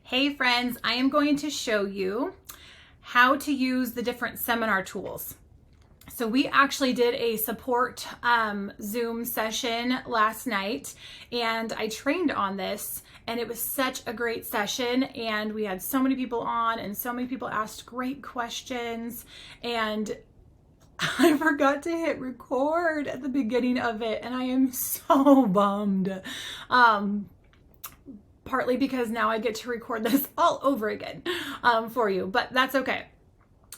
Hey friends, I am going to show you how to use the different seminar tools. So we actually did a support Zoom session last night and I trained on this and it was such a great session and we had so many people on and so many people asked great questions and I forgot to hit record at the beginning of it and I am so bummed. Partly because now I get to record this all over again for you, but that's okay.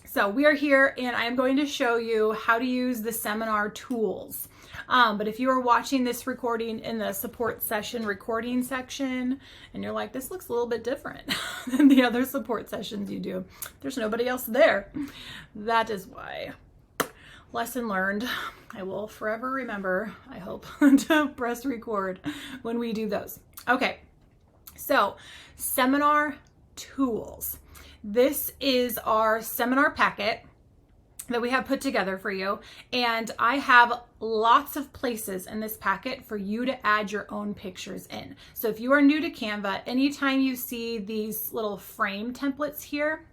So we are here and I am going to show you how to use the seminar tools. But if you are watching this recording in the support session recording section and you're like, this looks a little bit different than the other support sessions you do, there's nobody else there. That is why. Lesson learned. I will forever remember, I hope, to press record when we do those. Okay. So, seminar tools. This is our seminar packet that we have put together for you, and I have lots of places in this packet for you to add your own pictures in. So if you are new to Canva, anytime you see these little frame templates here,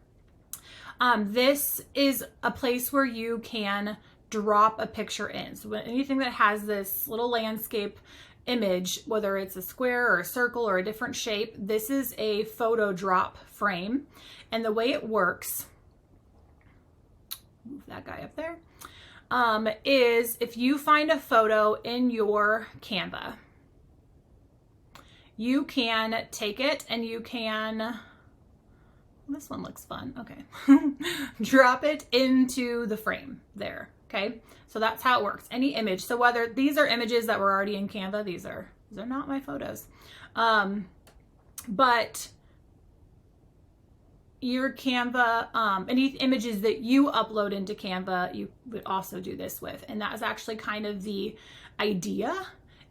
this is a place where you can drop a picture in. So anything that has this little landscape image, whether it's a square or a circle or a different shape, this is a photo drop frame. And the way it works, move that guy up there, is if you find a photo in your Canva, you can take it and you can, this one looks fun, okay, drop it into the frame there. Okay, so that's how it works. Any image. So whether these are images that were already in Canva, these are not my photos. But your Canva, any images that you upload into Canva, you would also do this with. And that is actually kind of the idea,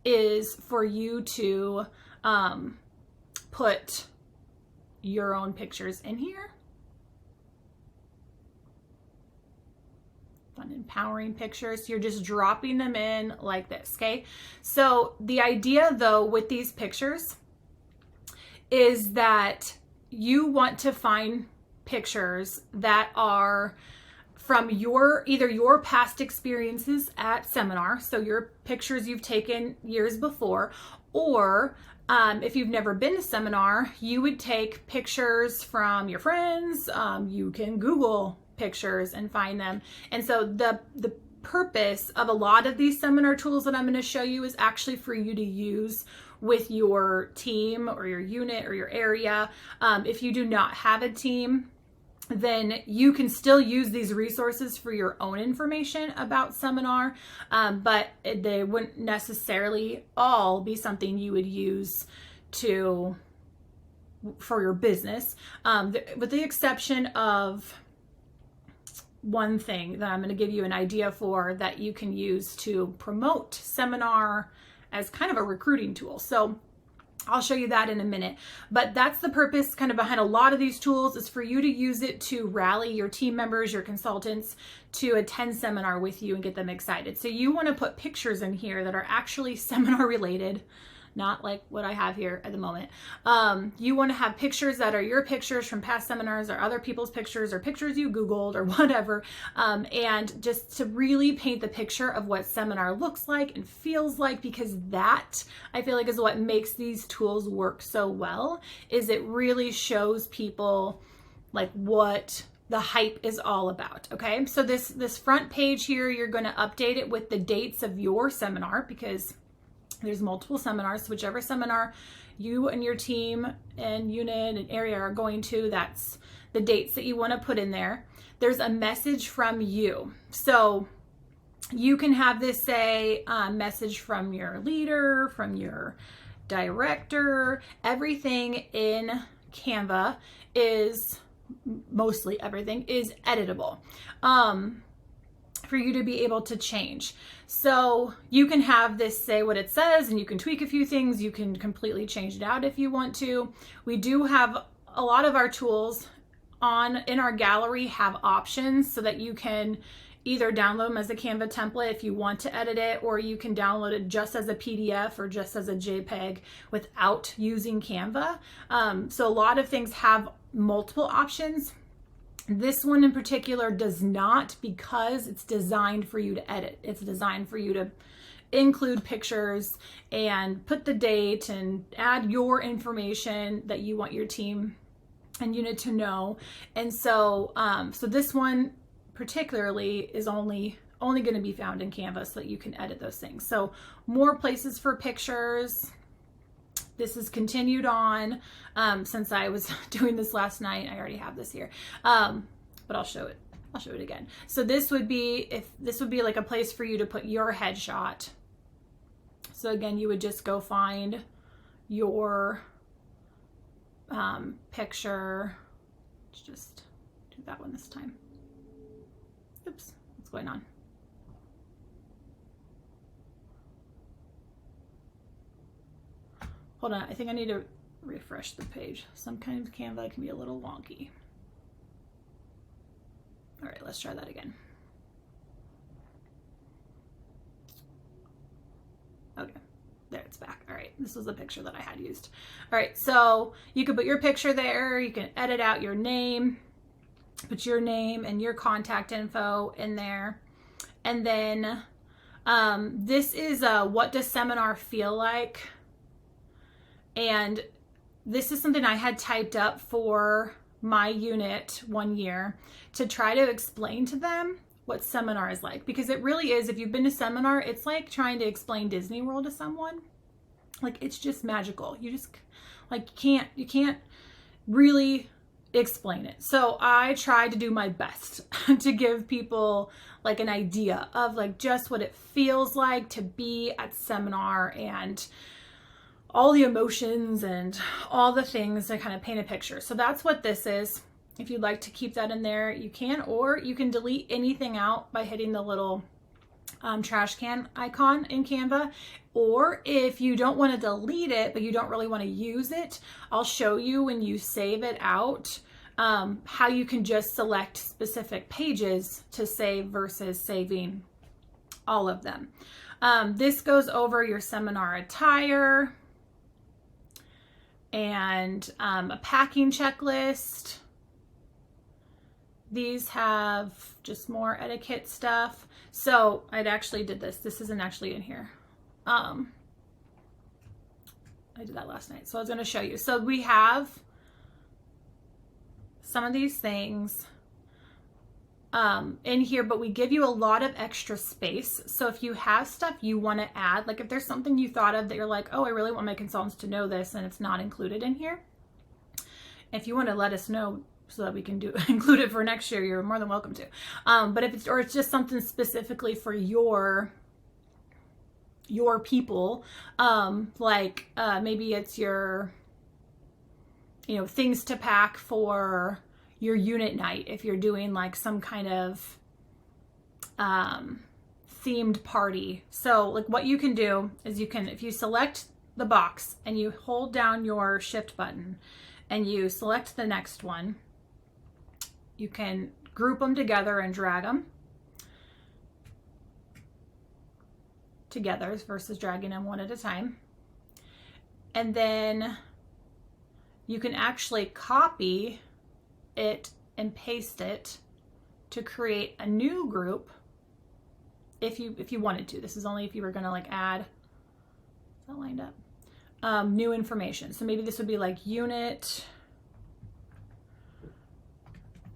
is for you to put your own pictures in here. Fun, empowering pictures. You're just dropping them in like this, okay? So the idea though with these pictures is that you want to find pictures that are from either your past experiences at seminar, so your pictures you've taken years before, or if you've never been to seminar, you would take pictures from your friends. You can Google pictures and find them. And so the purpose of a lot of these seminar tools that I'm going to show you is actually for you to use with your team or your unit or your area. If you do not have a team, then you can still use these resources for your own information about seminar, but they wouldn't necessarily all be something you would use for your business, with the exception of one thing that I'm going to give you an idea for that you can use to promote seminar as kind of a recruiting tool. So I'll show you that in a minute, but that's the purpose kind of behind a lot of these tools, is for you to use it to rally your team members, your consultants to attend seminar with you and get them excited. So you want to put pictures in here that are actually seminar related, not like what I have here at the moment. You want to have pictures that are your pictures from past seminars or other people's pictures or pictures you Googled or whatever. And just to really paint the picture of what seminar looks like and feels like, because that I feel like is what makes these tools work so well, is it really shows people like what the hype is all about. Okay. So this front page here, you're going to update it with the dates of your seminar, because there's multiple seminars. Whichever seminar you and your team and unit and area are going to, that's the dates that you want to put in there. There's a message from you. So you can have this say message from your leader, from your director. Everything in Canva is, mostly everything is editable. For you to be able to change. So you can have this say what it says and you can tweak a few things. You can completely change it out if you want to. We do have a lot of our tools in our gallery have options so that you can either download them as a Canva template if you want to edit it, or you can download it just as a PDF or just as a JPEG without using Canva. So a lot of things have multiple options. This one in particular does not, because it's designed for you to edit. It's designed for you to include pictures and put the date and add your information that you want your team and unit to know. And so, so this one particularly is only going to be found in Canva so that you can edit those things. So more places for pictures. This is continued on since I was doing this last night. I already have this here, but I'll show it. I'll show it again. So this would be like a place for you to put your headshot. So again, you would just go find your picture. Let's just do that one this time. Oops, what's going on? Hold on, I think I need to refresh the page. Sometimes Canva can be a little wonky. All right, let's try that again. Okay, there, it's back. All right, this was the picture that I had used. All right, so you can put your picture there. You can edit out your name, put your name and your contact info in there. And then this is what does seminar feel like? And this is something I had typed up for my unit one year to try to explain to them what seminar is like, because it really is. If you've been to seminar, it's like trying to explain Disney World to someone. Like, it's just magical. You just like you can't really explain it. So I tried to do my best to give people like an idea of like just what it feels like to be at seminar and all the emotions and all the things to kind of paint a picture. So that's what this is. If you'd like to keep that in there, you can, or you can delete anything out by hitting the little trash can icon in Canva. Or if you don't want to delete it, but you don't really want to use it, I'll show you when you save it out, how you can just select specific pages to save versus saving all of them. This goes over your seminar attire and a packing checklist. These have just more etiquette stuff. So I'd actually did this. This isn't actually in here. I did that last night. So I was going to show you. So we have some of these things in here, but we give you a lot of extra space. So if you have stuff you want to add, like if there's something you thought of that you're like, oh, I really want my consultants to know this and it's not included in here, if you want to let us know so that we can include it for next year, you're more than welcome to. But if it's just something specifically for your people, like maybe it's your things to pack for your unit night, if you're doing like some kind of themed party. So like what you can do is if you select the box and you hold down your shift button and you select the next one, you can group them together and drag them together versus dragging them one at a time. And then you can actually copy it and paste it to create a new group if you wanted to. This is only if you were going to like add, is that lined up? New information. So maybe this would be like unit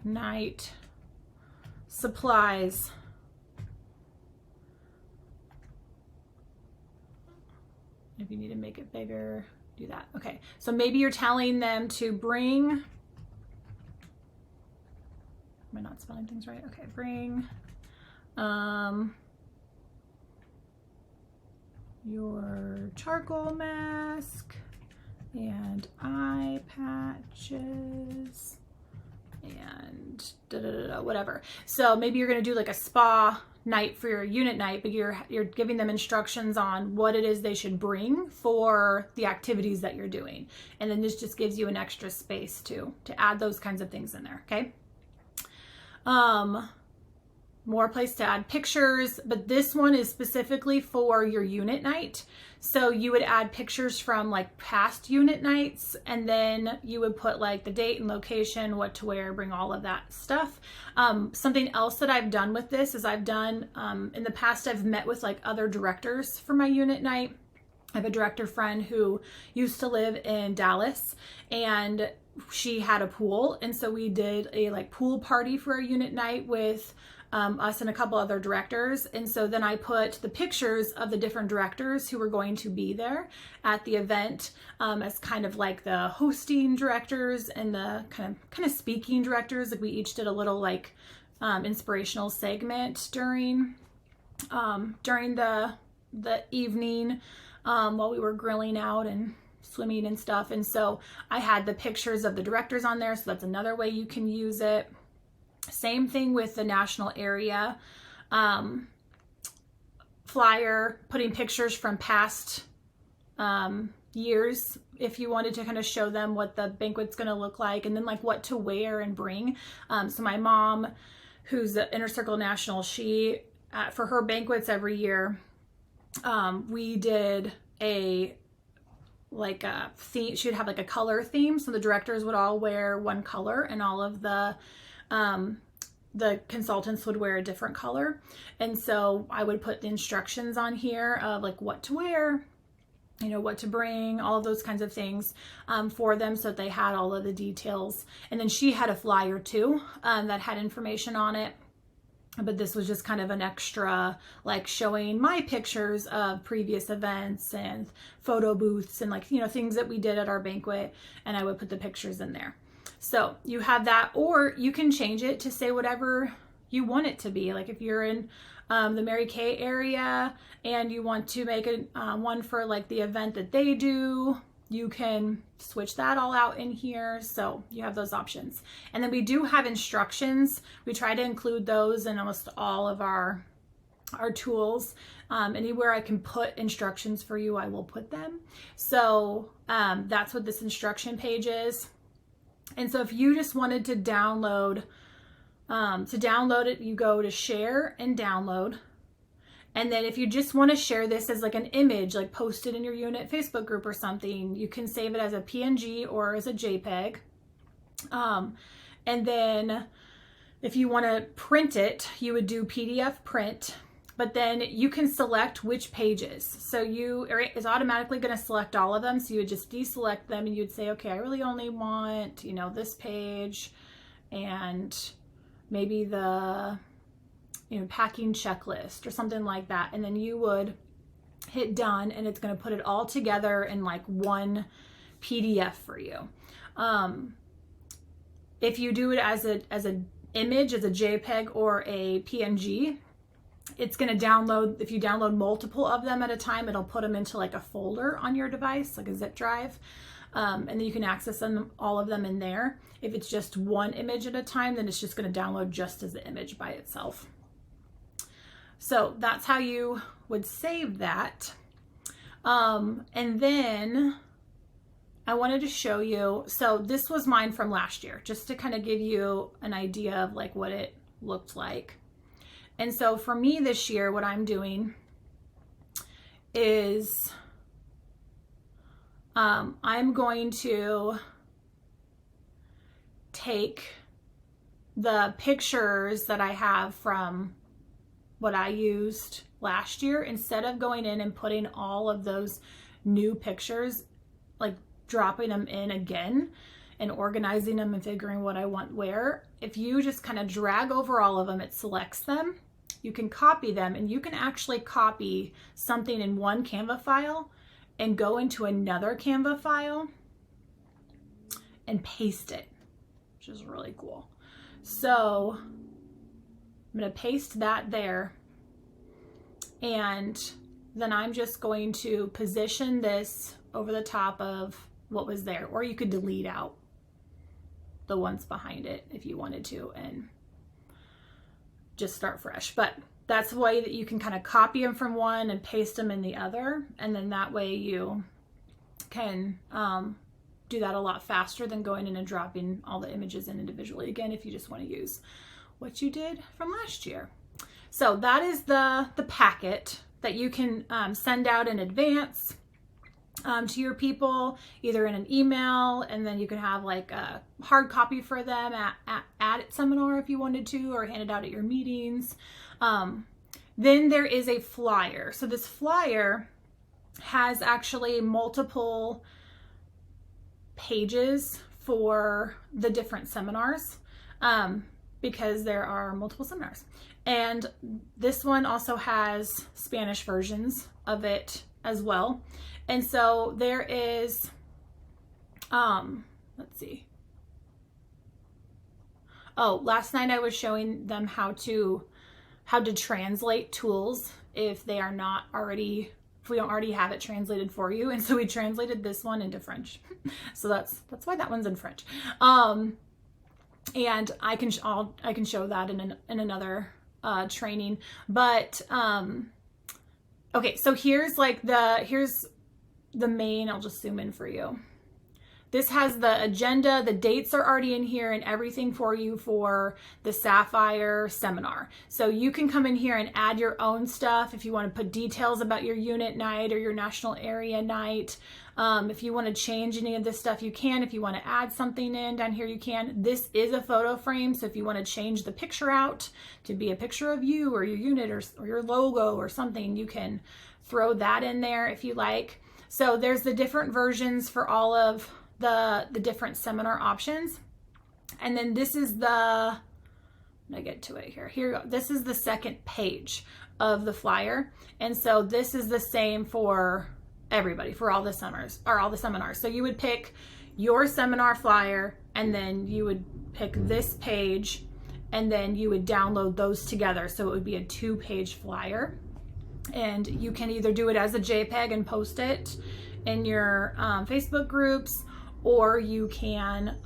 night supplies. If you need to make it bigger, do that. Okay, so maybe you're telling them to bring, am I not spelling things right? Okay, bring your charcoal mask and eye patches and whatever. So maybe you're going to do like a spa night for your unit night, but you're giving them instructions on what it is they should bring for the activities that you're doing. And then this just gives you an extra space to add those kinds of things in there. Okay. more place to add pictures, but this one is specifically for your unit night. So you would add pictures from like past unit nights, and then you would put like the date and location, what to wear, bring all of that stuff. Something else that I've done with this is I've done, in the past, I've met with like other directors for my unit night. I have a director friend who used to live in Dallas, and she had a pool. And so we did a like pool party for our unit night with us and a couple other directors. And so then I put the pictures of the different directors who were going to be there at the event as kind of like the hosting directors and the kind of speaking directors. Like we each did a little like inspirational segment during the evening while we were grilling out and swimming and stuff. And so I had the pictures of the directors on there. So that's another way you can use it. Same thing with the national area flyer, putting pictures from past years if you wanted to kind of show them what the banquet's going to look like, and then like what to wear and bring. So my mom, who's the Inner Circle National, she for her banquets every year, we did a theme. She would have like a color theme, so the directors would all wear one color, and all of the consultants would wear a different color. And so I would put the instructions on here of like what to wear, you know, what to bring, all of those kinds of things for them, so that they had all of the details. And then she had a flyer too that had information on it. But this was just kind of an extra, like showing my pictures of previous events and photo booths and like, you know, things that we did at our banquet, and I would put the pictures in there. So you have that, or you can change it to say whatever you want it to be. Like if you're in the Mary Kay area and you want to make one for like the event that they do, you can switch that all out in here. So you have those options. And then we do have instructions. We try to include those in almost all of our tools. Anywhere I can put instructions for you, I will put them. So that's what this instruction page is. And so if you just wanted to download it, you go to share and download. And then if you just want to share this as like an image, like post it in your unit Facebook group or something, you can save it as a PNG or as a JPEG. And then if you want to print it, you would do PDF print, but then you can select which pages. So it's automatically going to select all of them. So you would just deselect them and you'd say, okay, I really only want, you know, this page and maybe the, you know, packing checklist or something like that. And then you would hit done, and it's going to put it all together in like one PDF for you. If you do it as an image, as a JPEG or a PNG, it's going to download. If you download multiple of them at a time, it'll put them into like a folder on your device, like a zip drive. And then you can access them, all of them in there. If it's just one image at a time, then it's just going to download just as the image by itself. So that's how you would save that. And then I wanted to show you, so this was mine from last year, just to kind of give you an idea of like what it looked like. And so for me this year, what I'm doing is I'm going to take the pictures that I have from what I used last year, instead of going in and putting all of those new pictures, like dropping them in again and organizing them and figuring what I want where. If you just kind of drag over all of them, it selects them. You can copy them, and you can actually copy something in one Canva file and go into another Canva file and paste it, which is really cool. So I'm going to paste that there, and then I'm just going to position this over the top of what was there, or you could delete out the ones behind it if you wanted to and just start fresh. But that's the way that you can kind of copy them from one and paste them in the other, and then that way you can do that a lot faster than going in and dropping all the images in individually again if you just want to use what you did from last year. So that is the packet that you can send out in advance to your people, either in an email, and then you can have like a hard copy for them at seminar if you wanted to, or hand it out at your meetings. Then there is a flyer. So this flyer has actually multiple pages for the different seminars, because there are multiple seminars. And this one also has Spanish versions of it as well. And so there is, let's see. Oh, last night I was showing them how to translate tools if they are not already, if we don't already have it translated for you. And so we translated this one into French. So that's why that one's in French. And I can show that in another training. But okay, so here's the main, I'll just zoom in for you. This has the agenda, the dates are already in here and everything for you for the Sapphire seminar. So you can come in here and add your own stuff if you want to put details about your unit night or your national area night. If you want to change any of this stuff, you can. If you want to add something in down here, you can. This is a photo frame, so if you want to change the picture out to be a picture of you or your unit or your logo or something, you can throw that in there if you like. So there's the different versions for all of the different seminar options. And then this is I'm gonna get to it here. Here we go. This is the second page of the flyer. And so this is the same for everybody, for all the seminars. So you would pick your seminar flyer, and then you would pick this page, and then you would download those together. So it would be a 2-page flyer. And you can either do it as a JPEG and post it in your Facebook groups, or you can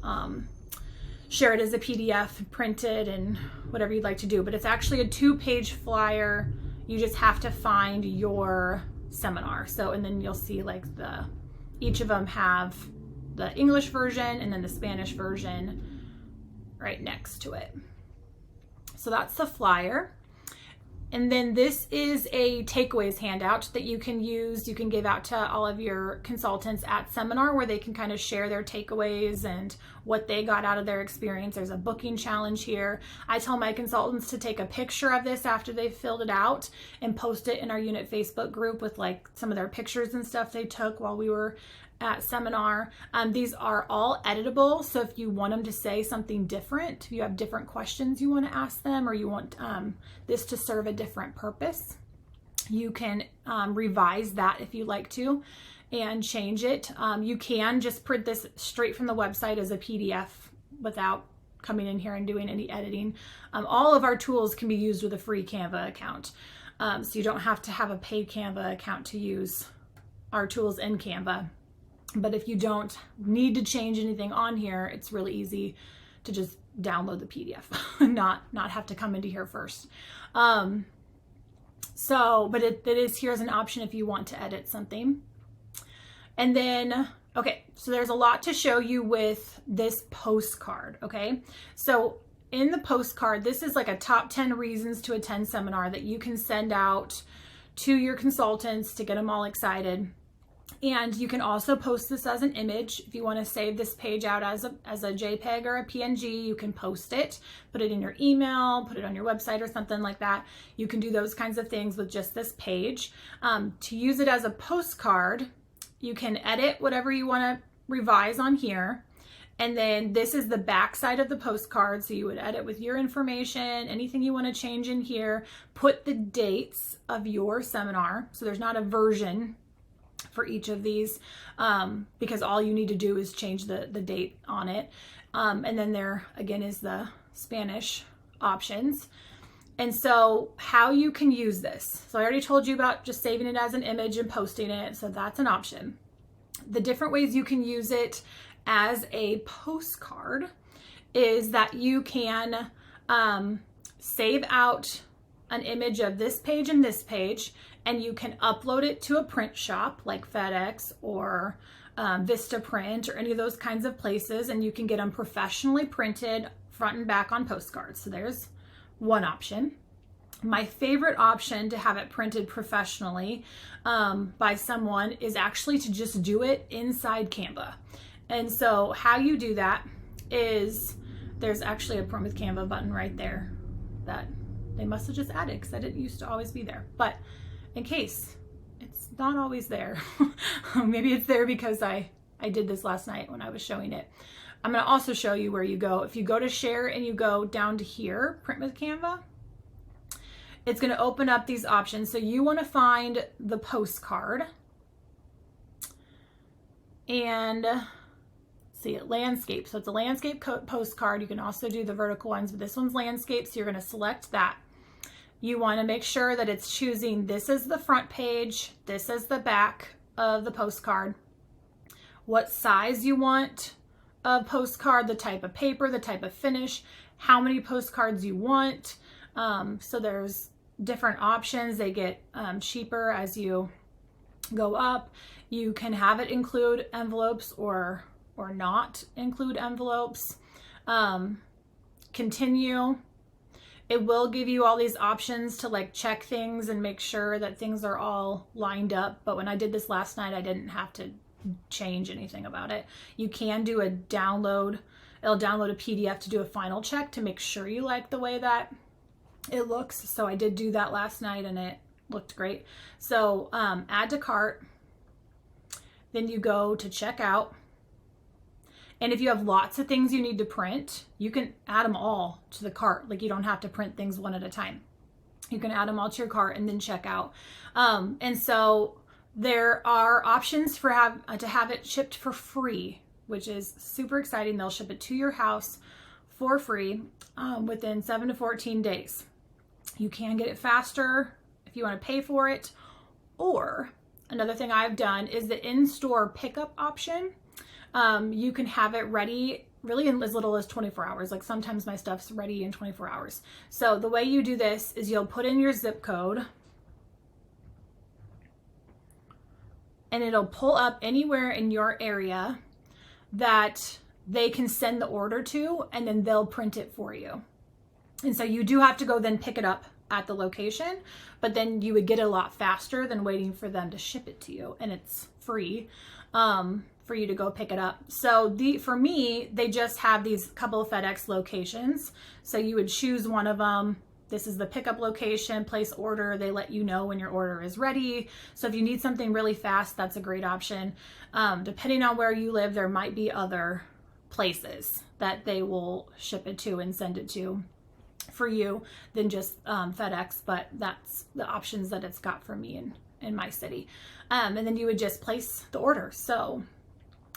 share it as a PDF, print it, and whatever you'd like to do. But it's actually a 2-page flyer. You just have to find your seminar. So, and then you'll see like each of them have the English version and then the Spanish version right next to it. So that's the flyer. And then this is a takeaways handout that you can use. You can give out to all of your consultants at seminar, where they can kind of share their takeaways and what they got out of their experience. There's a booking challenge here. I tell my consultants to take a picture of this after they've filled it out and post it in our unit Facebook group with like some of their pictures and stuff they took while we were at seminar. These are all editable, so if you want them to say something different, if you have different questions you want to ask them, or you want this to serve a different purpose, you can revise that if you like to and change it. You can just print this straight from the website as a PDF without coming in here and doing any editing. All of our tools can be used with a free Canva account, so you don't have to have a paid Canva account to use our tools in Canva. But if you don't need to change anything on here, it's really easy to just download the PDF, not have to come into here first. But it is here as an option if you want to edit something. And then, okay, so there's a lot to show you with this postcard, okay? So in the postcard, this is like a top 10 reasons to attend seminar that you can send out to your consultants to get them all excited. And you can also post this as an image. If you want to save this page out as a JPEG or a PNG, you can post it, put it in your email, put it on your website or something like that. You can do those kinds of things with just this page. To use it as a postcard, you can edit whatever you want to revise on here. And then this is the back side of the postcard. So you would edit with your information, anything you want to change in here, put the dates of your seminar. So there's not a version for each of these, because all you need to do is change the date on it. And then there again is the Spanish options. And so how you can use this. So I already told you about just saving it as an image and posting it. So that's an option. The different ways you can use it as a postcard is that you can save out an image of this page and this page, and you can upload it to a print shop like FedEx or Vistaprint or any of those kinds of places, and you can get them professionally printed front and back on postcards. So there's one option. My favorite option to have it printed professionally by someone is actually to just do it inside Canva. And so how you do that is there's actually a Print with Canva button right there that they must have just added because that didn't used to always be there. But in case it's not always there, maybe it's there because I did this last night when I was showing it. I'm going to also show you where you go. If you go to share and you go down to here, Print with Canva, it's going to open up these options. So you want to find the postcard and see it landscape. So it's a landscape postcard. You can also do the vertical ones, but this one's landscape. So you're going to select that. You want to make sure that it's choosing this is the front page, this is the back of the postcard, what size you want of postcard, the type of paper, the type of finish, how many postcards you want. So there's different options. They get cheaper as you go up. You can have it include envelopes or not include envelopes. Continue. It will give you all these options to like check things and make sure that things are all lined up. But when I did this last night, I didn't have to change anything about it. You can do a download. It'll download a PDF to do a final check to make sure you like the way that it looks. So I did do that last night and it looked great. So add to cart. Then you go to checkout. And if you have lots of things you need to print, you can add them all to the cart. Like you don't have to print things one at a time. You can add them all to your cart and then check out. And so there are options for to have it shipped for free, which is super exciting. They'll ship it to your house for free within 7 to 14 days. You can get it faster if you want to pay for it. Or another thing I've done is the in-store pickup option. You can have it ready really in as little as 24 hours. Like sometimes my stuff's ready in 24 hours. So the way you do this is you'll put in your zip code and it'll pull up anywhere in your area that they can send the order to, and then they'll print it for you. And so you do have to go then pick it up at the location, but then you would get it a lot faster than waiting for them to ship it to you, and it's free for you to go pick it up. So for me, they just have these couple of FedEx locations. So you would choose one of them. This is the pickup location, place order. They let you know when your order is ready. So if you need something really fast, that's a great option. Depending on where you live, there might be other places that they will ship it to and send it to for you than just FedEx, but that's the options that it's got for me in my city. And then you would just place the order. So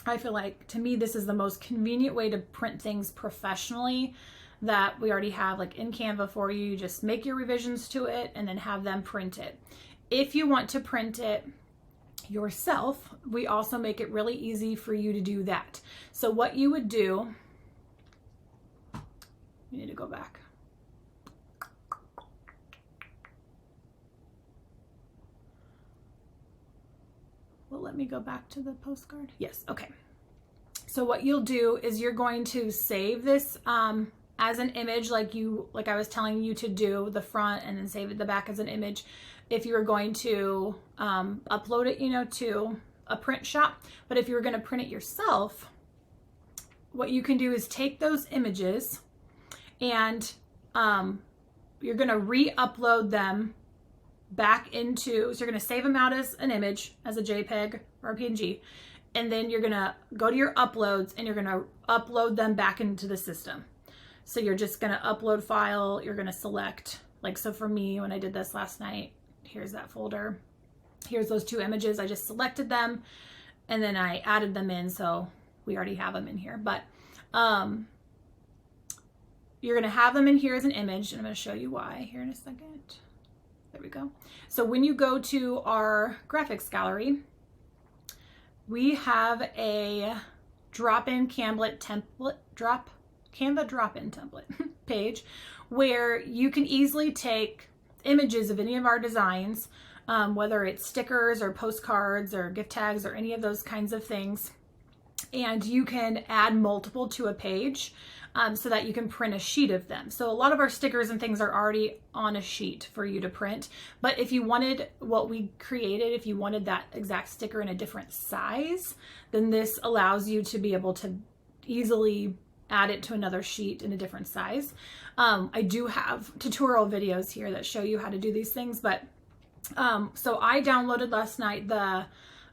I feel like, to me, this is the most convenient way to print things professionally that we already have like in Canva for you. You just make your revisions to it and then have them print it. If you want to print it yourself, we also make it really easy for you to do that. So what you would do, you need to go back. Will it let me go back to the postcard? Yes, okay. So what you'll do is you're going to save this as an image, like I was telling you to do the front, and then save it the back as an image. If you were going to upload it, to a print shop, but if you were going to print it yourself, what you can do is take those images and you're going to re-upload them back into, so you're going to save them out as an image, as a JPEG or a PNG, and then you're going to go to your uploads and you're going to upload them back into the system. So you're just going to upload file, you're going to select, like, so for me, when I did this last night, here's that folder. Here's those two images. I just selected them and then I added them in. So we already have them in here, but you're going to have them in here as an image, and I'm going to show you why here in a second. There we go. So when you go to our graphics gallery, we have a drop-in Canva template, Canva drop-in template page where you can easily take images of any of our designs, whether it's stickers or postcards or gift tags or any of those kinds of things, and you can add multiple to a page so that you can print a sheet of them. So a lot of our stickers and things are already on a sheet for you to print. But if you wanted what we created, if you wanted that exact sticker in a different size, then this allows you to be able to easily add it to another sheet in a different size. I do have tutorial videos here that show you how to do these things, but so I downloaded last night the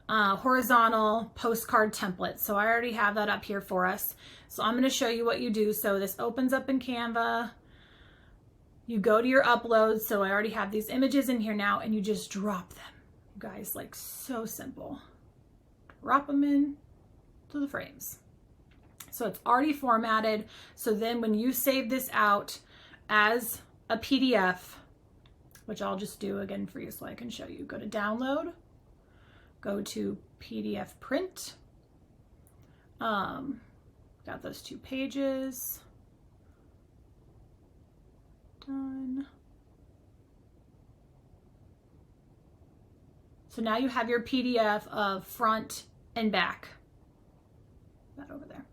horizontal postcard template. So I already have that up here for us. So I'm going to show you what you do. So this opens up in Canva. You go to your uploads. So I already have these images in here now, and you just drop them. You guys, like, so simple. Drop them in to the frames. So it's already formatted. So then when you save this out as a PDF, which I'll just do again for you so I can show you, go to download, go to PDF print. Got those 2 pages. Done. So now you have your PDF of front and back. That over there.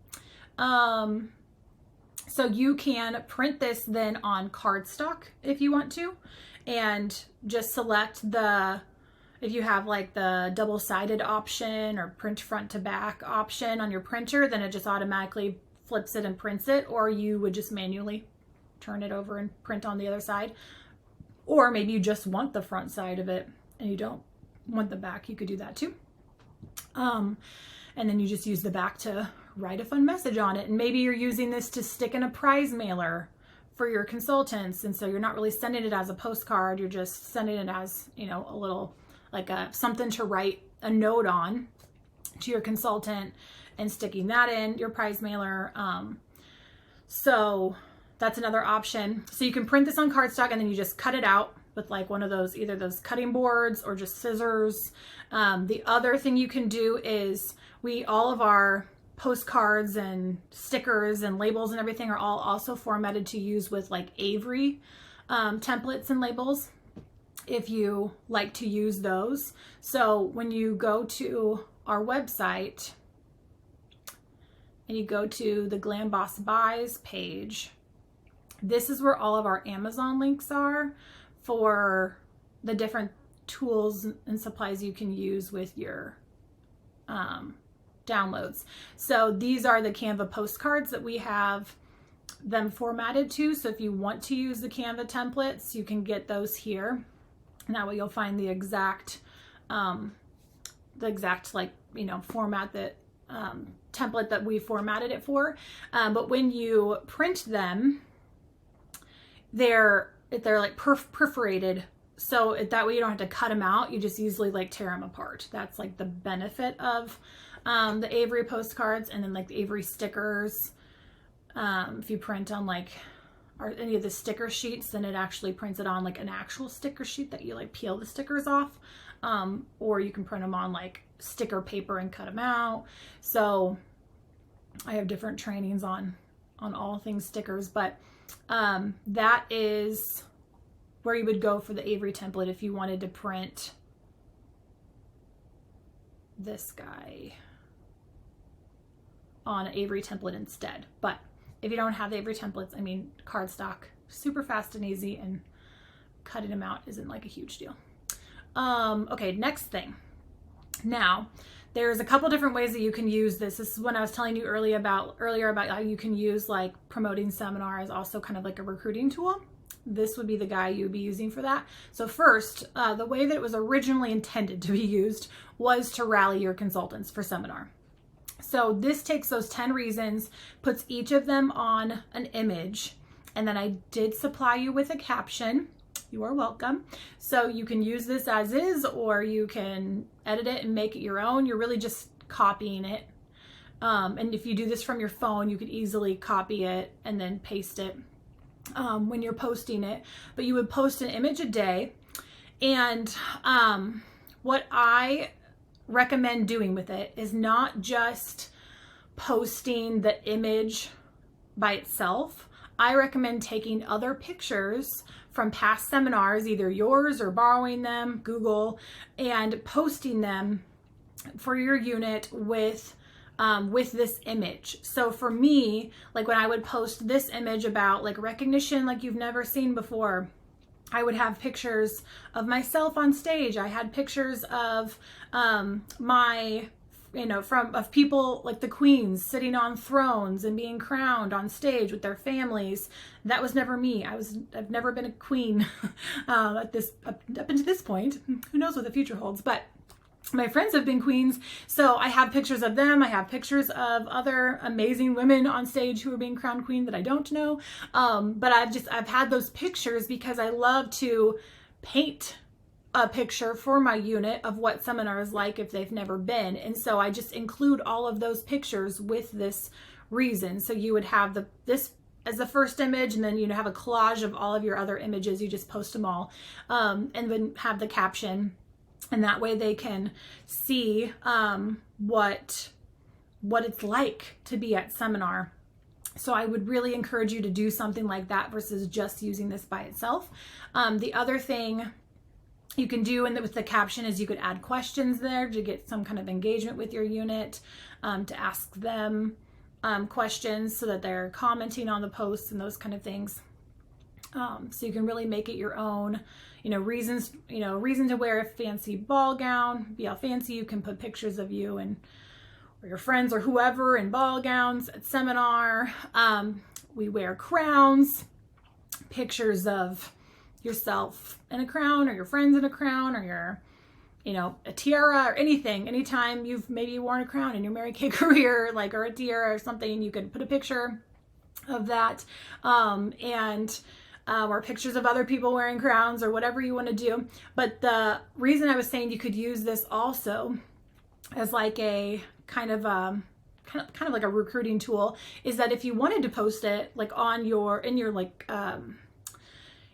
So you can print this then on cardstock if you want to, and just select if you have like the double-sided option or print front to back option on your printer, then it just automatically flips it and prints it, or you would just manually turn it over and print on the other side. Or maybe you just want the front side of it and you don't want the back, you could do that too. And then you just use the back to write a fun message on it. And maybe you're using this to stick in a prize mailer for your consultants, and so you're not really sending it as a postcard, you're just sending it as, you know, a little, like something to write a note on to your consultant and sticking that in your prize mailer. So that's another option. So you can print this on cardstock and then you just cut it out with like one of those, either those cutting boards or just scissors. The other thing you can do is all of our postcards and stickers and labels and everything are all also formatted to use with like Avery templates and labels, if you like to use those. So when you go to our website and you go to the Glam Boss Buys page, this is where all of our Amazon links are for the different tools and supplies you can use with your downloads. So these are the Canva postcards that we have them formatted to. So if you want to use the Canva templates, you can get those here. And that way you'll find the exact like, you know, format that template that we formatted it for. But when you print them, they're like perforated. So that way you don't have to cut them out. You just easily like tear them apart. That's like the benefit of the Avery postcards. And then like the Avery stickers. If you print on like any of the sticker sheets, then it actually prints it on like an actual sticker sheet that you like peel the stickers off. Or you can print them on like sticker paper and cut them out. So I have different trainings on all things stickers, but that is where you would go for the Avery template if you wanted to print this guy on an Avery template instead. But if you don't have the Avery templates, I mean, cardstock, super fast and easy, and cutting them out isn't like a huge deal. Okay, next thing. Now, there's a couple different ways that you can use this. This is when I was telling you earlier about how you can use like promoting seminars, also kind of like a recruiting tool. This would be the guy you'd be using for that. So first, the way that it was originally intended to be used was to rally your consultants for seminar. So this takes those 10 reasons, puts each of them on an image, and then I did supply you with a caption. You are welcome. So you can use this as is, or you can edit it and make it your own. You're really just copying it. And if you do this from your phone, you could easily copy it and then paste it when you're posting it. But you would post an image a day. And what I recommend doing with it is not just posting the image by itself. I recommend taking other pictures from past seminars, either yours or borrowing them, Google, and posting them for your unit with with this image. So for me, like when I would post this image about like recognition like you've never seen before, I would have pictures of myself on stage. I had pictures of my, of people like the queens sitting on thrones and being crowned on stage with their families. That was never me. I've never been a queen up until this point. Who knows what the future holds, but my friends have been queens. So I have pictures of them. I have pictures of other amazing women on stage who are being crowned queen that I don't know. But I've had those pictures because I love to paint a picture for my unit of what seminar is like if they've never been. And so I just include all of those pictures with this reason. So you would have this as the first image, and then have a collage of all of your other images. You just post them all, and then have the caption, and that way they can see what it's like to be at seminar. So I would really encourage you to do something like that versus just using this by itself. The other thing you can do with the caption is you could add questions there to get some kind of engagement with your unit, to ask them questions so that they're commenting on the posts and those kind of things. So you can really make it your own, reason to wear a fancy ball gown, be all fancy. You can put pictures of you and or your friends or whoever in ball gowns at seminar. We wear crowns, pictures of yourself in a crown or your friends in a crown or your, a tiara or anything. Anytime you've maybe worn a crown in your Mary Kay career, or a tiara or something, you could put a picture of that, or pictures of other people wearing crowns or whatever you want to do. But the reason I was saying you could use this also as like a kind of like a recruiting tool is that if you wanted to post it like in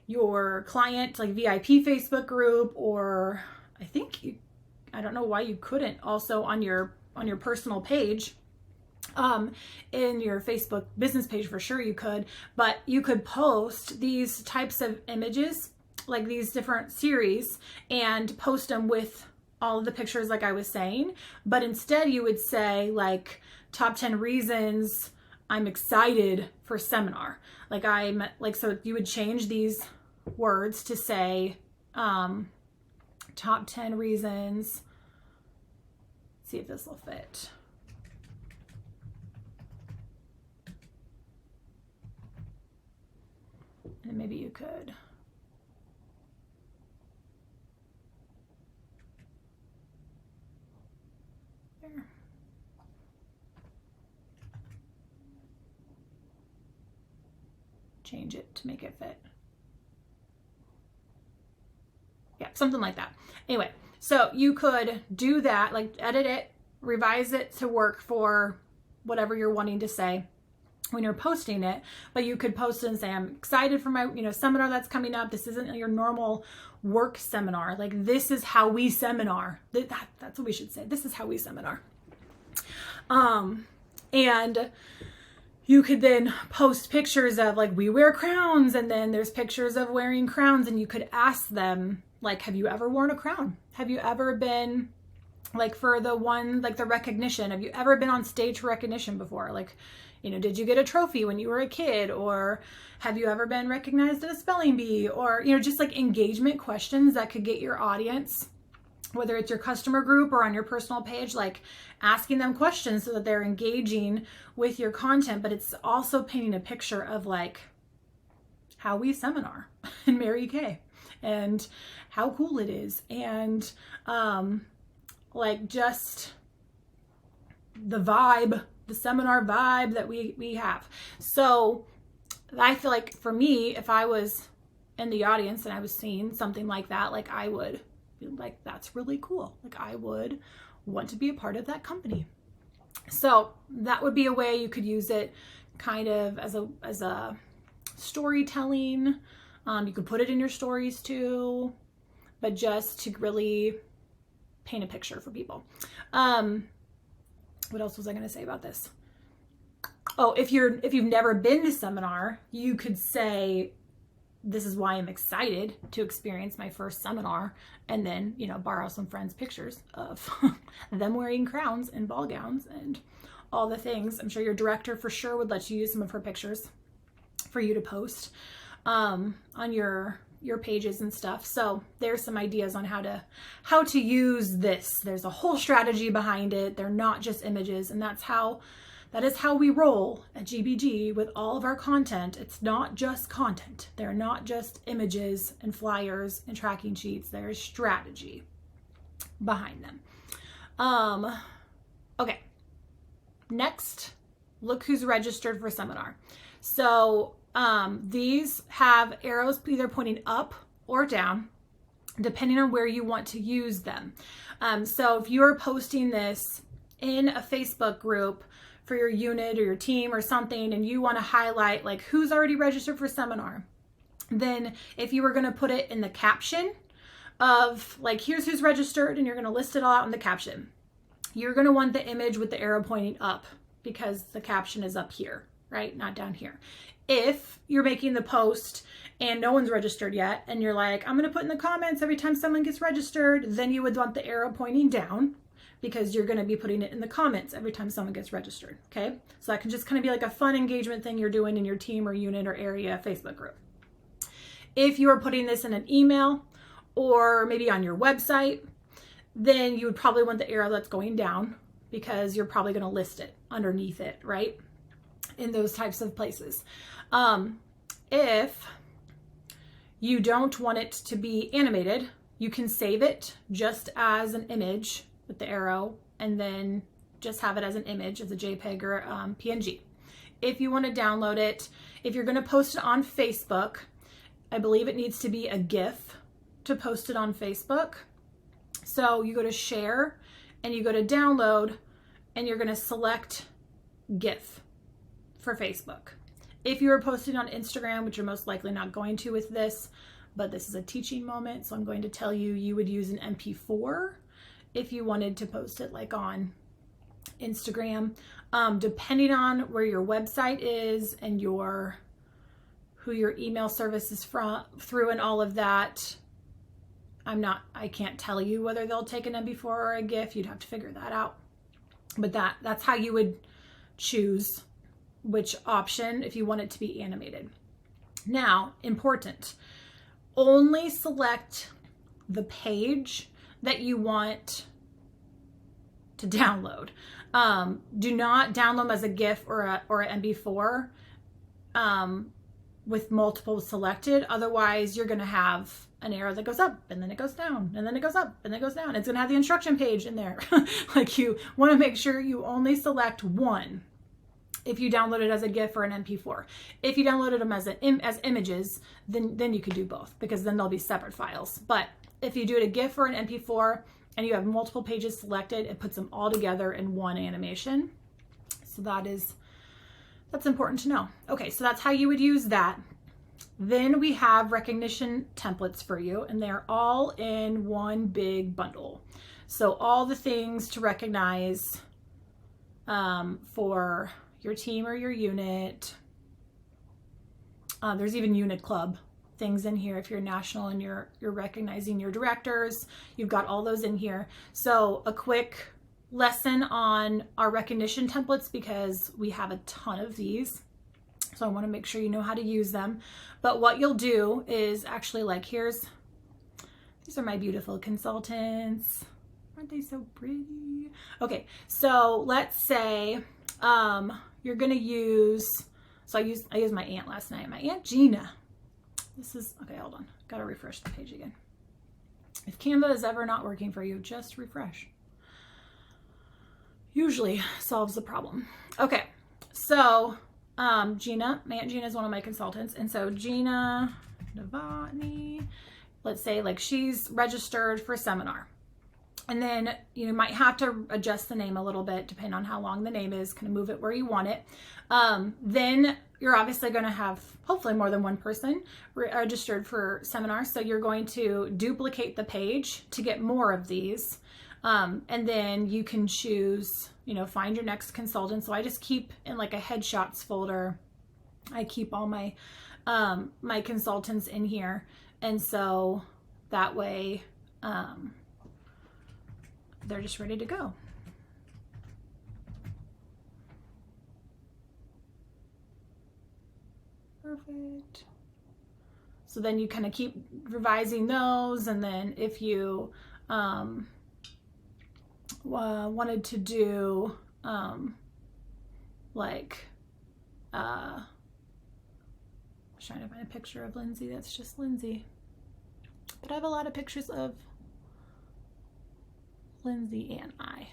your client VIP Facebook group, or I don't know why you couldn't also on your personal page, in your Facebook business page, for sure you could, but you could post these types of images, like these different series, and post them with all of the pictures like I was saying. But instead you would say like top 10 reasons I'm excited for seminar. So you would change these words to say top 10 reasons. See if this will fit. And maybe you could there. Change it to make it fit. Yeah, something like that. Anyway, so you could do that, like edit it, revise it to work for whatever you're wanting to say when you're posting it. But you could post it and say, I'm excited for my seminar that's coming up. This isn't your normal work seminar. Like, this is how we seminar. That's what we should say. This is how we seminar. And you could then post pictures of like, we wear crowns, and then there's pictures of wearing crowns, and you could ask them like, have you ever worn a crown? Have you ever been like for the one, like the recognition, have you ever been on stage for recognition before? Like, did you get a trophy when you were a kid? Or have you ever been recognized at a spelling bee? Or, just like engagement questions that could get your audience, whether it's your customer group or on your personal page, like asking them questions so that they're engaging with your content. But it's also painting a picture of like how we seminar in Mary Kay and how cool it is. And like just the vibe, the seminar vibe that we have. So I feel like for me, if I was in the audience and I was seeing something like that, like I would be like, that's really cool. Like I would want to be a part of that company. So that would be a way you could use it kind of as a storytelling. You could put it in your stories too, but just to really paint a picture for people. What else was I going to say about this? Oh, if you've never been to seminar, you could say, this is why I'm excited to experience my first seminar, and then, borrow some friends' pictures of them wearing crowns and ball gowns and all the things. I'm sure your director for sure would let you use some of her pictures for you to post on your pages and stuff. So there's some ideas on how to use this. There's a whole strategy behind it. They're not just images, and that is how we roll at GBG with all of our content. It's not just content. They're not just images and flyers and tracking sheets. There's strategy behind them. Okay. Next, look who's registered for seminar. So these have arrows either pointing up or down, depending on where you want to use them. So if you're posting this in a Facebook group for your unit or your team or something, and you want to highlight like who's already registered for seminar, then if you were going to put it in the caption of like, here's who's registered, and you're going to list it all out in the caption, you're going to want the image with the arrow pointing up because the caption is up here, right? Not down here. If you're making the post and no one's registered yet, and you're like, I'm going to put in the comments every time someone gets registered, then you would want the arrow pointing down because you're going to be putting it in the comments every time someone gets registered. Okay. So that can just kind of be like a fun engagement thing you're doing in your team or unit or area Facebook group. If you are putting this in an email or maybe on your website, then you would probably want the arrow that's going down because you're probably going to list it underneath it, right? In those types of places. If you don't want it to be animated, you can save it just as an image with the arrow and then just have it as an image as a JPEG or PNG. If you want to download it, if you're going to post it on Facebook, I believe it needs to be a GIF to post it on Facebook. So you go to share and you go to download and you're going to select GIF for Facebook. If you were posting on Instagram, which you're most likely not going to with this, but this is a teaching moment, so I'm going to tell you, you would use an MP4 if you wanted to post it like on Instagram. Depending on where your website is and who your email service is through and all of that, I can't tell you whether they'll take an MP4 or a GIF. You'd have to figure that out. But that's how you would choose which option if you want it to be animated. Now, important, only select the page that you want to download. Do not download them as a GIF or an MP4 with multiple selected. Otherwise, you're going to have an arrow that goes up and then it goes down and then it goes up and then it goes down. It's going to have the instruction page in there. Like, you want to make sure you only select one if you download it as a GIF or an MP4. If you downloaded them as images, then you could do both because then they'll be separate files. But if you do it a GIF or an MP4 and you have multiple pages selected, it puts them all together in one animation. So that's important to know. Okay, so that's how you would use that. Then we have recognition templates for you, and they're all in one big bundle. So all the things to recognize for your team or your unit. There's even unit club things in here. If you're national and you're recognizing your directors, you've got all those in here. So a quick lesson on our recognition templates, because we have a ton of these. So I want to make sure you know how to use them. But what you'll do is actually, like, these are my beautiful consultants. Aren't they so pretty? Okay, so let's say you're going to use, so I used my aunt last night, my Aunt Gina. Okay, hold on. Got to refresh the page again. If Canva is ever not working for you, just refresh. Usually solves the problem. Okay, so Gina, my Aunt Gina is one of my consultants. And so Gina Novotny, let's say like she's registered for a seminar. And then you might have to adjust the name a little bit depending on how long the name is, kind of move it where you want it. Then you're obviously going to have hopefully more than one person registered for seminars. So you're going to duplicate the page to get more of these. And then you can choose, find your next consultant. So I just keep in like a headshots folder. I keep all my, my consultants in here. And so that way, they're just ready to go. Perfect. So then you kind of keep revising those, and then if you wanted to do like I'm trying to find a picture of Lindsay that's just Lindsay, but I have a lot of pictures of Lindsay and I.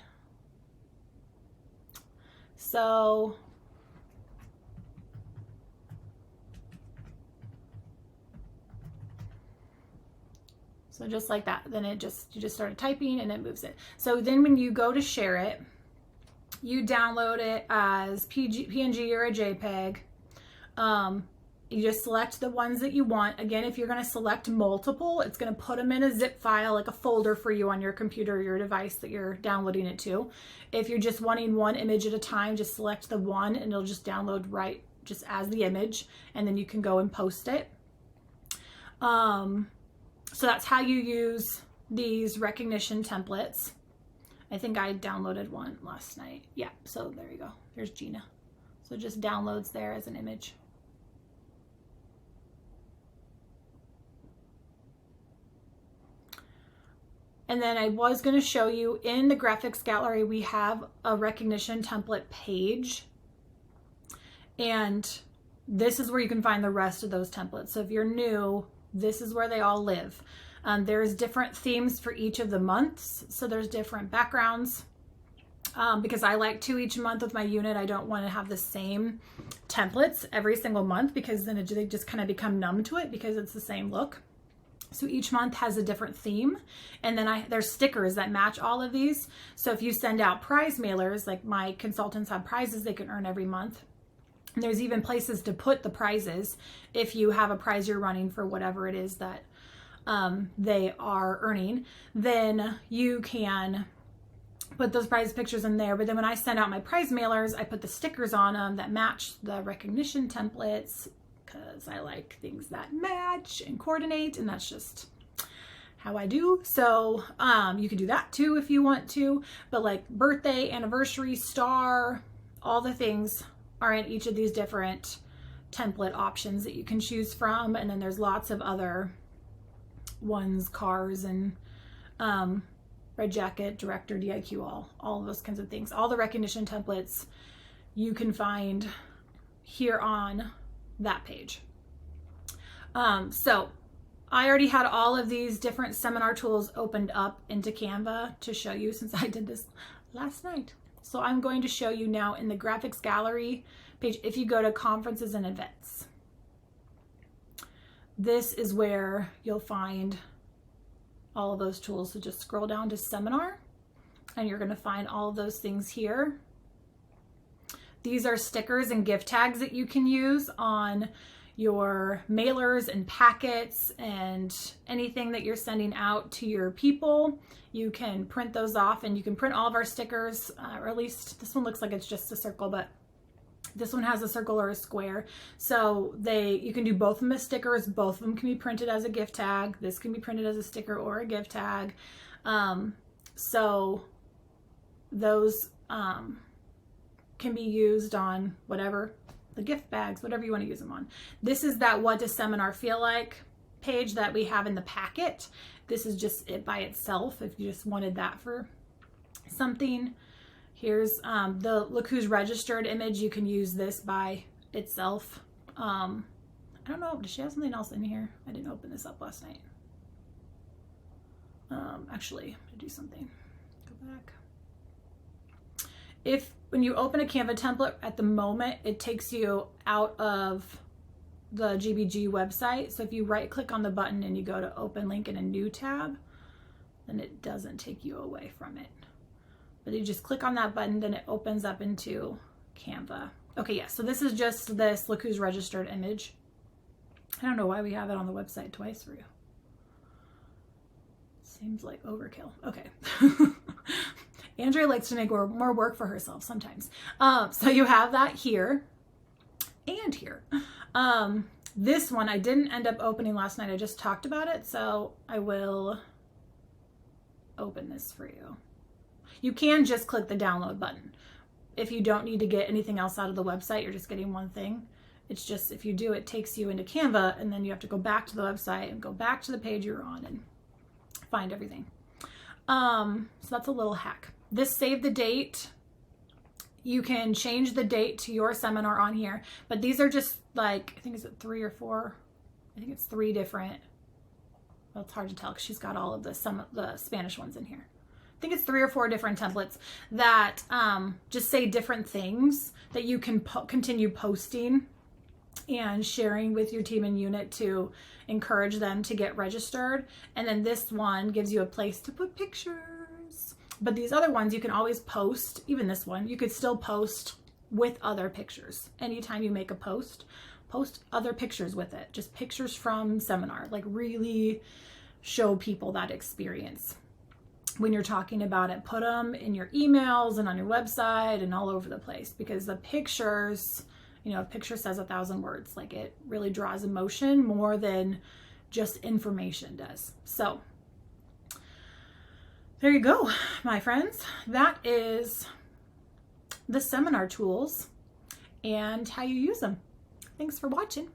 So just like that, then you just started typing and it moves it. So then when you go to share it, you download it as PNG or a JPEG. You just select the ones that you want. Again, if you're going to select multiple, it's going to put them in a zip file, like a folder for you on your computer or your device that you're downloading it to. If you're just wanting one image at a time, just select the one and it'll just download right just as the image, and then you can go and post it. So that's how you use these recognition templates. I think I downloaded one last night. Yeah, so there you go. There's Gina. So it just downloads there as an image. And then I was going to show you in the graphics gallery, we have a recognition template page. And this is where you can find the rest of those templates. So if you're new, this is where they all live. There's different themes for each of the months. So there's different backgrounds. Because I like to each month with my unit, I don't want to have the same templates every single month, because then they just kind of become numb to it because it's the same look. So each month has a different theme. And then there's stickers that match all of these. So if you send out prize mailers, like my consultants have prizes they can earn every month. And there's even places to put the prizes if you have a prize you're running for whatever it is that they are earning. Then you can put those prize pictures in there. But then when I send out my prize mailers, I put the stickers on them that match the recognition templates, because I like things that match and coordinate, and that's just how I do. So you can do that too if you want to, but like birthday, anniversary, star, all the things are in each of these different template options that you can choose from. And then there's lots of other ones, cars and red jacket, director, DIQ, all of those kinds of things. All the recognition templates you can find here on that page. So I already had all of these different seminar tools opened up into Canva to show you, since I did this last night. So I'm going to show you now in the graphics gallery page. If you go to conferences and events, this is where you'll find all of those tools. So just scroll down to seminar and you're going to find all of those things here. These are stickers and gift tags that you can use on your mailers and packets and anything that you're sending out to your people. You can print those off, and you can print all of our stickers, or at least this one looks like it's just a circle, but this one has a circle or a square. So you can do both of them as stickers. Both of them can be printed as a gift tag. This can be printed as a sticker or a gift tag. So those can be used on whatever, the gift bags, whatever you want to use them on. This is that What Does Seminar Feel Like page that we have in the packet. This is just it by itself if you just wanted that for something. Here's the Look Who's Registered image. You can use this by itself. I don't know, does she have something else in here? I didn't open this up last night. Actually, I'm gonna do something. Go back. When you open a Canva template at the moment, it takes you out of the GBG website. So if you right click on the button and you go to open link in a new tab, then it doesn't take you away from it. But you just click on that button, then it opens up into Canva. Okay, yeah, so this is just this Look Who's Registered image. I don't know why we have it on the website twice for you. Seems like overkill. Okay. Andrea likes to make more work for herself sometimes. So you have that here and here. This one I didn't end up opening last night. I just talked about it. So I will open this for you. You can just click the download button. If you don't need to get anything else out of the website, you're just getting one thing, It's just, if you do, it takes you into Canva, and then you have to go back to the website and go back to the page you're on and find everything. So that's a little hack. This save the date, you can change the date to your seminar on here, but these are just like, I think it's 3 or 4. I think it's 3 different. Well, it's hard to tell because she's got all of the Spanish ones in here. I think it's 3 or 4 different templates that just say different things that you can continue posting and sharing with your team and unit to encourage them to get registered. And then this one gives you a place to put pictures. But these other ones you can always post, even this one, you could still post with other pictures. Anytime you make a post other pictures with it. Just pictures from seminar, like really show people that experience. When you're talking about it, put them in your emails and on your website and all over the place, because the pictures, you know, a picture says 1,000 words. Like, it really draws emotion more than just information does. So there you go, my friends. That is the seminar tools and how you use them. Thanks for watching.